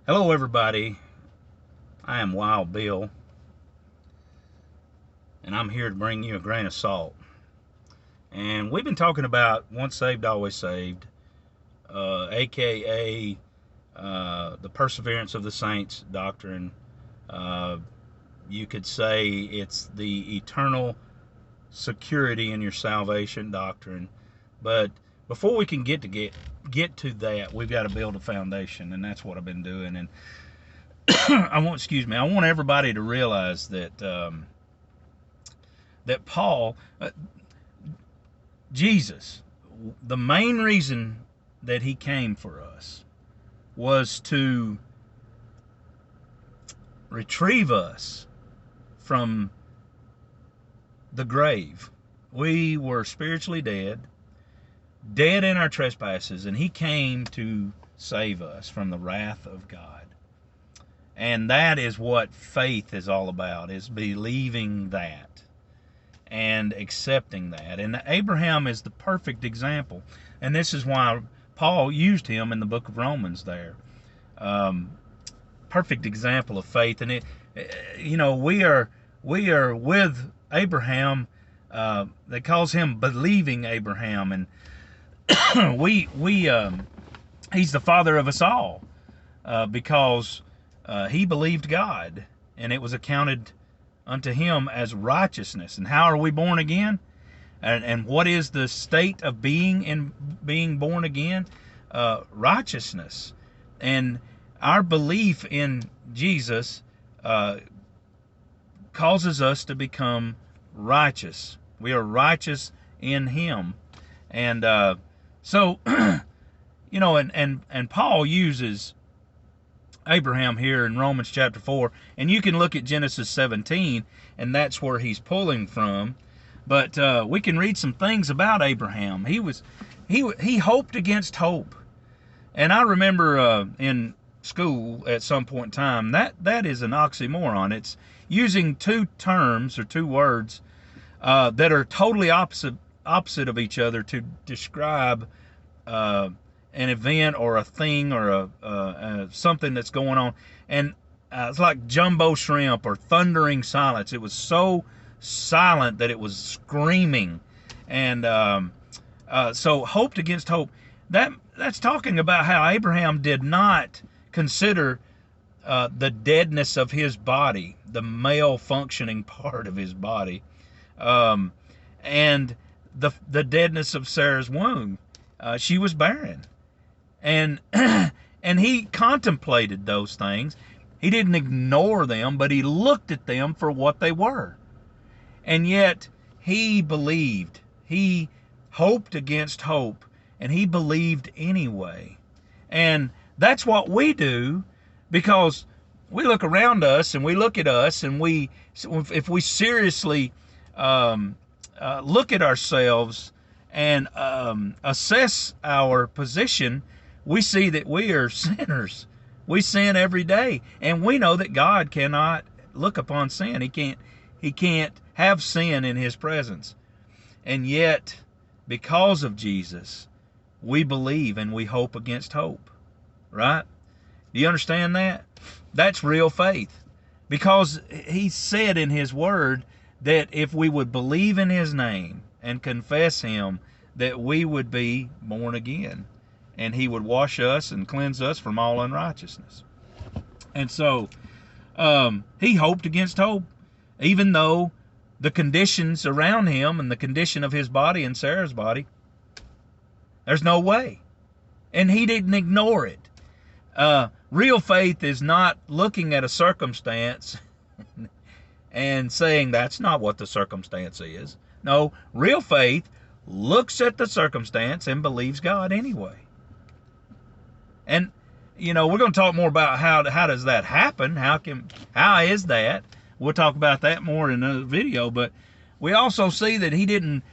Hello, everybody. I am Wild Bill, and I'm here to bring you a grain of salt. And we've been talking about once saved, always saved, aka the perseverance of the saints doctrine. Uh, you could say it's the eternal security in your salvation doctrine. But before we can get to that, we've got to build a foundation, and that's what I've been doing. And I want everybody to realize that Paul, Jesus, the main reason that he came for us was to retrieve us from the grave. We were spiritually dead in our trespasses, and he came to save us from the wrath of God. And that is what faith is all about, is believing that and accepting that. And Abraham is the perfect example. And this is why Paul used him in the book of Romans there. Perfect example of faith. And we are with Abraham. They calls him believing Abraham, and he's the father of us all, because he believed God, and it was accounted unto him as righteousness. And how are we born again? And what is the state of being born again? Righteousness. And our belief in Jesus causes us to become righteous. We are righteous in him. And so, and Paul uses Abraham here in Romans chapter 4, and you can look at Genesis 17, and that's where he's pulling from. But we can read some things about Abraham. He hoped against hope. And I remember in school at some point in time, that is an oxymoron. It's using two terms or two words that are totally opposite of each other to describe an event or a thing or something that's going on. And it's like jumbo shrimp or thundering silence. It was so silent that it was screaming. And so hoped against hope. That's talking about how Abraham did not consider the deadness of his body, the male functioning part of his body, and the deadness of Sarah's womb. She was barren. And and he contemplated those things. He didn't ignore them, but he looked at them for what they were. And yet he believed. He hoped against hope, and he believed anyway. And that's what we do, because we look around us and we look at us, and if we seriously look at ourselves and assess our position, we see that we are sinners. We sin every day, and we know that God cannot look upon sin. He can't have sin in his presence. And yet, because of Jesus, we believe and we hope against hope. Right? Do you understand that? That's real faith. Because he said in his word that if we would believe in his name and confess him, that we would be born again, and he would wash us and cleanse us from all unrighteousness. And so he hoped against hope, even though the conditions around him and the condition of his body and Sarah's body, there's no way. And he didn't ignore it. Real faith is not looking at a circumstance and saying that's not what the circumstance is. No, real faith looks at the circumstance and believes God anyway. And we're going to talk more about how does that happen? How is that? We'll talk about that more in another video. But we also see that he didn't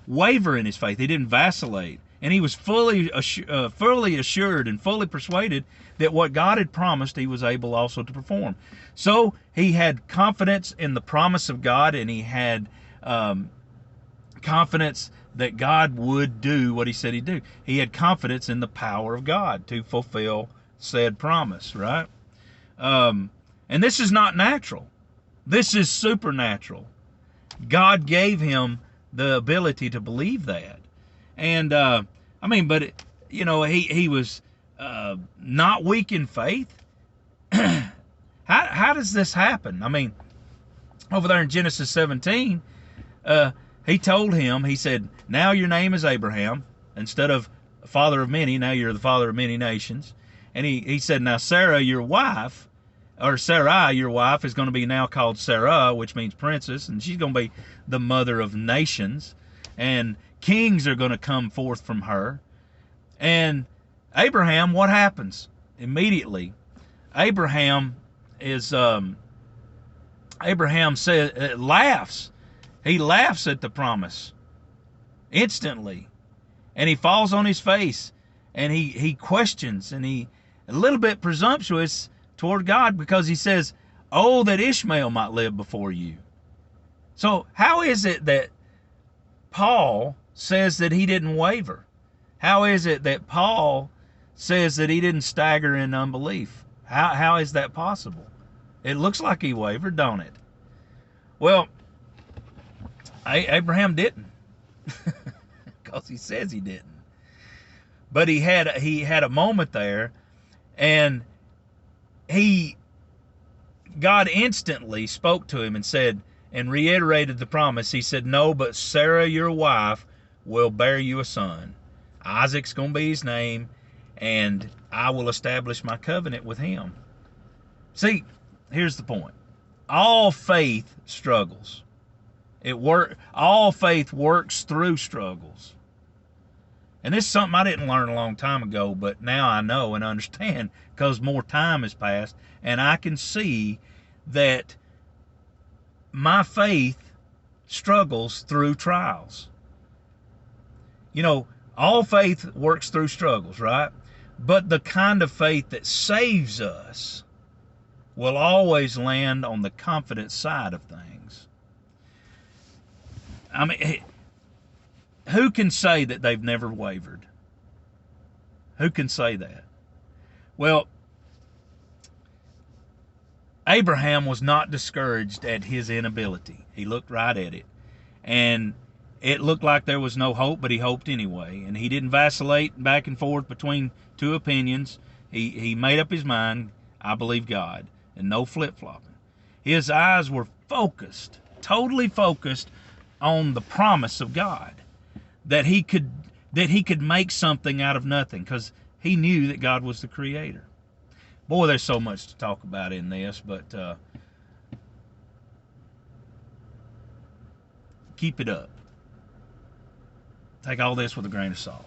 waver in his faith. He didn't vacillate, and he was fully assured and fully persuaded that what God had promised, he was able also to perform. So he had confidence in the promise of God, and he had confidence that God would do what he said he'd do. He had confidence in the power of God to fulfill said promise, right? And this is not natural. This is supernatural. God gave him the ability to believe that. And, but, he was not weak in faith. How does this happen? Over there in Genesis 17, he told him, he said, now your name is Abraham. Instead of father of many, now you're the father of many nations. And he said, now Sarah, your wife, or Sarai, your wife, is going to be now called Sarah, which means princess, and she's going to be the mother of nations, and kings are going to come forth from her. And Abraham, what happens? Immediately, Abraham laughs. He laughs at the promise instantly, and he falls on his face, and he questions, and he a little bit presumptuous toward God, because he says, oh, that Ishmael might live before you. So how is it that Paul says that he didn't waver? How is it that Paul says that he didn't stagger in unbelief? How is that possible? It looks like he wavered, don't it? Well, Abraham didn't, because he says he didn't. But he had a moment there, and God instantly spoke to him and said, and reiterated the promise. He said, no, but Sarah, your wife, will bear you a son. Isaac's going to be his name, and I will establish my covenant with him. See, here's the point. All faith struggles. All faith works through struggles. And this is something I didn't learn a long time ago, but now I know and understand because more time has passed, and I can see that my faith struggles through trials. All faith works through struggles, right? But the kind of faith that saves us will always land on the confident side of things. Who can say that they've never wavered? Who can say that? Well, Abraham was not discouraged at his inability. He looked right at it. And it looked like there was no hope, but he hoped anyway. And he didn't vacillate back and forth between two opinions. He made up his mind, I believe God, and no flip-flopping. His eyes were focused, totally focused on the promise of God, that he could make something out of nothing, because he knew that God was the creator. Boy, there's so much to talk about in this, but keep it up. Take all this with a grain of salt.